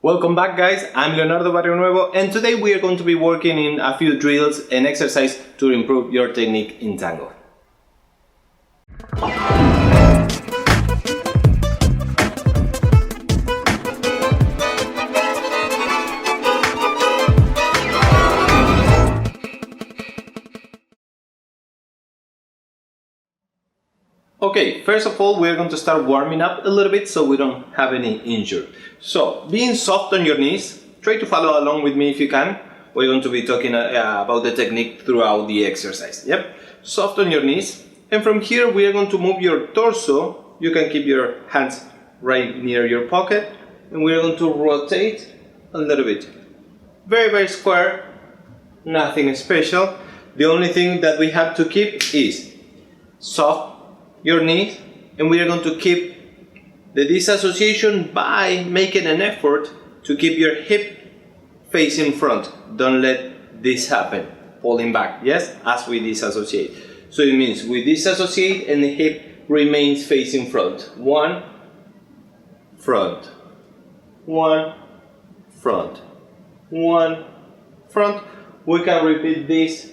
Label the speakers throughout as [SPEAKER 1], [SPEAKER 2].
[SPEAKER 1] Welcome back, guys. I'm Leonardo Barrionuevo, and today we are going to be working in a few drills and exercises to improve your technique in tango. Okay, first of all, we're going to start warming up a little bit so we don't have any injury. So, being soft on your knees, try to follow along with me if you can. We're going to be talking about the technique throughout the exercise. Yep, soft on your knees. And from here, we are going to move your torso. You can keep your hands right near your pocket. And we're going to rotate a little bit. Very, very square, nothing special. The only thing that we have to keep is soft your knees, and we are going to keep the disassociation by making an effort to keep your hip facing front. Don't let this happen, pulling back, yes, as we disassociate. So it means we disassociate and the hip remains facing front. One, front, one, front, one, front. We can repeat this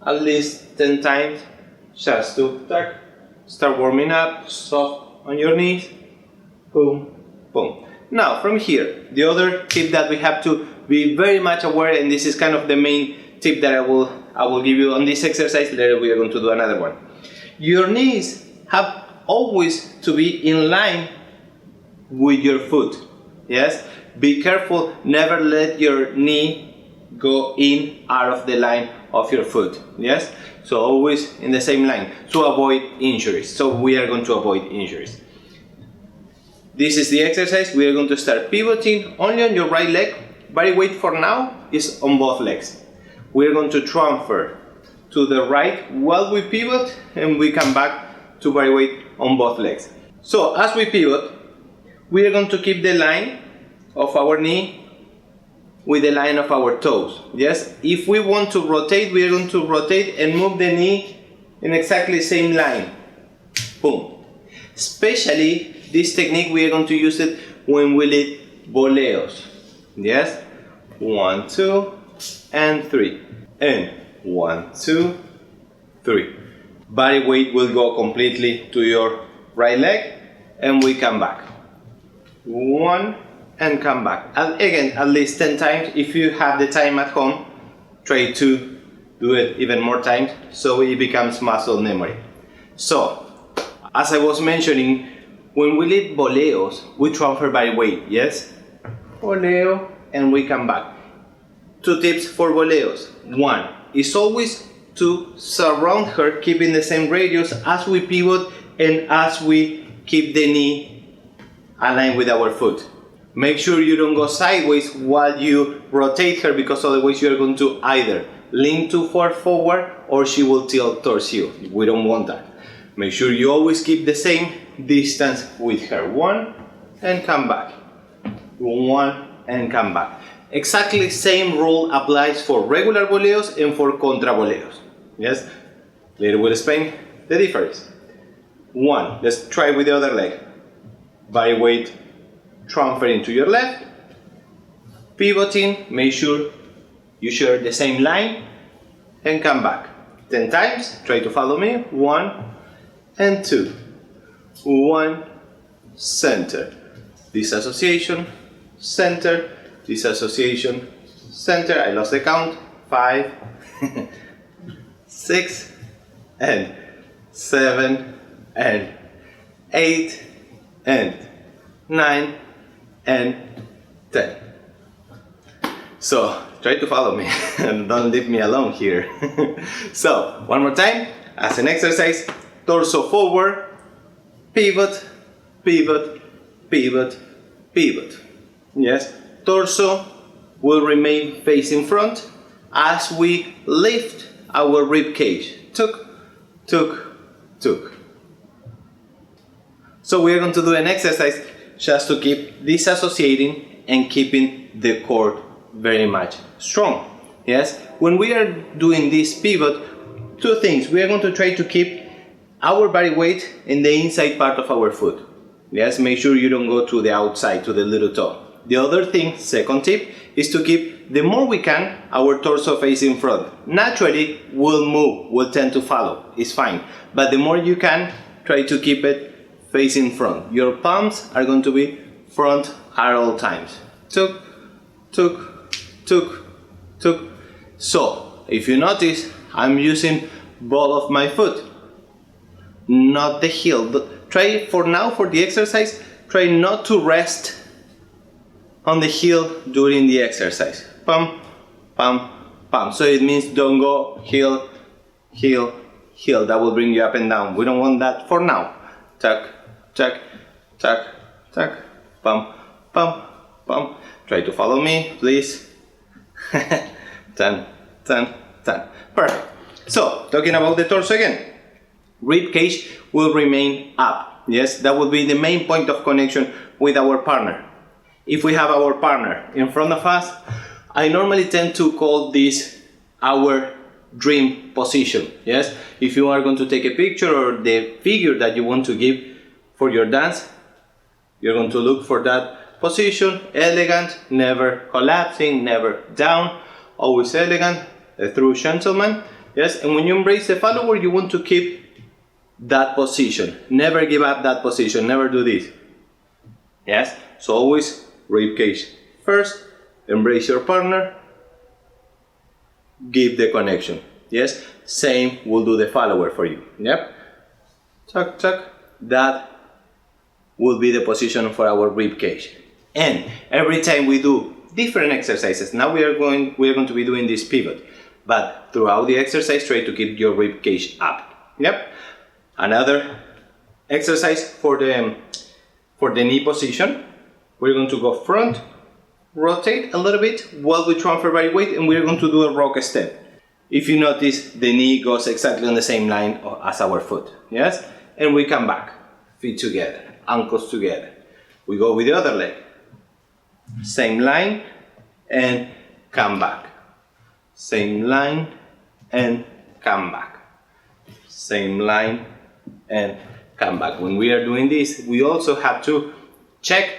[SPEAKER 1] at least 10 times just to start warming up, soft on your knees, boom, boom. Now from here, the other tip that we have to be very much aware, and this is kind of the main tip that I will give you on this exercise. Later we are going to do another one. Your knees have always to be in line with your foot. Yes, be careful, never let your knee go in out of the line of your foot. Yes, so always in the same line to avoid injuries. So we are going to avoid injuries. This is the exercise. We are going to start pivoting only on your right leg. Body weight for now is on both legs. We are going to transfer to the right while we pivot, and we come back to body weight on both legs. So as we pivot, we are going to keep the line of our knee with the line of our toes. Yes, if we want to rotate, we are going to rotate and move the knee in exactly the same line. Boom. Especially this technique, we are going to use it when we lead voleos. Yes, 1, 2, and 3, and 1, 2, 3. Body weight will go completely to your right leg, and we come back. 1, and come back. And again, at least 10 times. If you have the time at home, try to do it even more times so it becomes muscle memory. So, as I was mentioning, when we lead voleos, we transfer body weight, yes? Voleo, and we come back. 2 tips for voleos. 1 is always to surround her, keeping the same radius as we pivot and as we keep the knee aligned with our foot. Make sure you don't go sideways while you rotate her, because otherwise you're going to either lean too far forward or she will tilt towards you. We don't want that. Make sure you always keep the same distance with her. 1 and come back. 1 and come back. Exactly same rule applies for regular voleos and for contra voleos. Yes? Later we'll explain the difference. 1. Let's try with the other leg. Body weight transferring to your left, pivoting, make sure you share the same line, and come back. 10 times, try to follow me. 1 and 2. 1, center, disassociation, center, disassociation, center. I lost the count. 5, 6, and 7, and 8, and 9, and 10. So try to follow me and don't leave me alone here. So one more time, as an exercise: torso forward, pivot, pivot, pivot, pivot. Yes, torso will remain facing front as we lift our rib cage. Tuk, tuk, tuk. So we're going to do an exercise just to keep disassociating and keeping the core very much strong. Yes, when we are doing this pivot, 2 things. We are going to try to keep our body weight in the inside part of our foot. Yes, make sure you don't go to the outside, to the little toe. The other thing, second tip, is to keep, the more we can, our torso facing front. Naturally, we'll move, we'll tend to follow, it's fine. But the more you can, try to keep it facing front. Your palms are going to be front at all times. Tuk, tuk, tuk, tuk. So, if you notice, I'm using ball of my foot, not the heel. Try for now, for the exercise, try not to rest on the heel during the exercise. Pum, pum, pum. So it means don't go heel, heel, heel. That will bring you up and down. We don't want that for now. Tuck, tuck, tuck, tuck. Pum, pum, pum. Try to follow me, please. Turn, turn, turn. Perfect. So, talking about the torso again. Rib cage will remain up. Yes, that will be the main point of connection with our partner. If we have our partner in front of us, I normally tend to call this our dream position. Yes, if you are going to take a picture or the figure that you want to give for your dance, you're going to look for that position, elegant, never collapsing, never down, always elegant, a true gentleman. Yes, and when you embrace the follower, you want to keep that position. Never give up that position, never do this. Yes, so always rib cage first, embrace your partner, give the connection. Yes, same will do the follower for you. Yep, tuck, tuck. That will be the position for our rib cage. And every time we do different exercises, now we are going to be doing this pivot, but throughout the exercise, try to keep your rib cage up. Yep. Another exercise for the knee position. We're going to go front, rotate a little bit while we transfer body weight, and we're going to do a rock step. If you notice, the knee goes exactly on the same line as our foot. Yes? And we come back, feet together, ankles together. We go with the other leg. Same line and come back. Same line and come back. Same line and come back. When we are doing this, we also have to check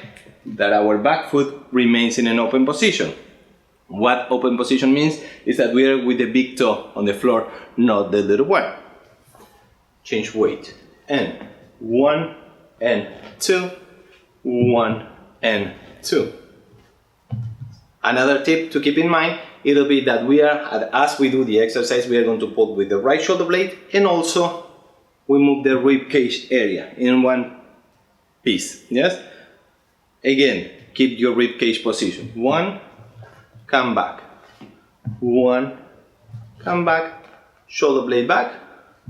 [SPEAKER 1] that our back foot remains in an open position. What open position means is that we are with the big toe on the floor, not the little one. Change weight. And 1 and 2, 1 and 2. Another tip to keep in mind, it'll be that as we do the exercise, we are going to pull with the right shoulder blade, and also we move the rib cage area in one piece. Yes? Again, keep your rib cage position. 1, come back. 1, come back. Shoulder blade back.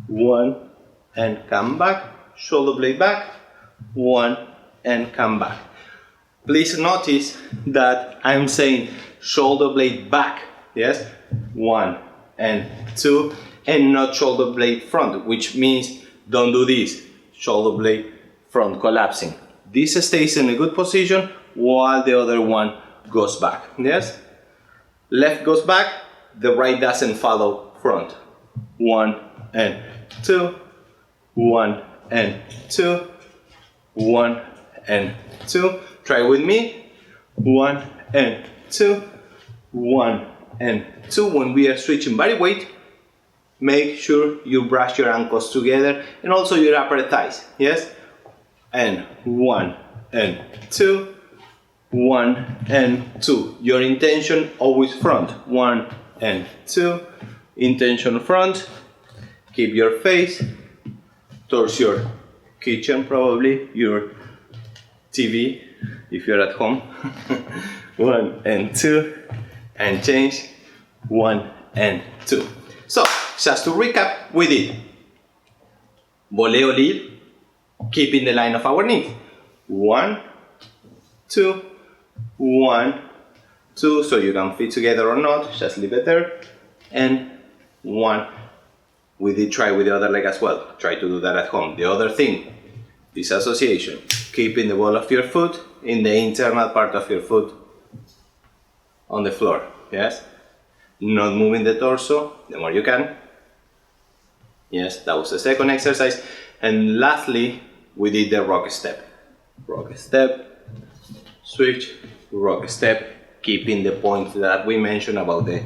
[SPEAKER 1] 1 and come back. Shoulder blade back. 1 and come back. Please notice that I'm saying shoulder blade back. Yes? 1 and 2, and not shoulder blade front, which means don't do this. Shoulder blade front collapsing. This stays in a good position while the other one goes back. Yes? Left goes back, the right doesn't follow front. 1 and 2, 1 and 2, 1 and 2. Try with me. 1 and 2, 1 and 2. When we are switching body weight, make sure you brush your ankles together and also your upper thighs. Yes? And 1 and 2, 1 and 2. Your intention always front. 1 and 2. Intention front. Keep your face towards your kitchen, probably your TV if you're at home. 1 and 2, and change. 1 and 2. So, just to recap, we did voleo lead, keeping the line of our knees. 1, 2, 1, 2, so you can fit together or not, just leave it there. And 1. We did try with the other leg as well. Try to do that at home. The other thing, disassociation. Keeping the ball of your foot in the internal part of your foot on the floor. Yes? Not moving the torso the more you can. Yes, that was the second exercise. And lastly, we did the rock step. Rock step, switch, rock step, keeping the point that we mentioned about the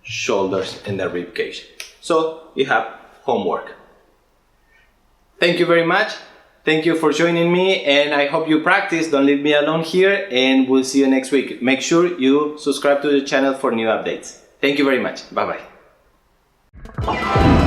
[SPEAKER 1] shoulders and the rib cage. So you have homework. Thank you very much. Thank you for joining me, and I hope you practice. Don't leave me alone here, and we'll see you next week. Make sure you subscribe to the channel for new updates. Thank you very much. Bye bye.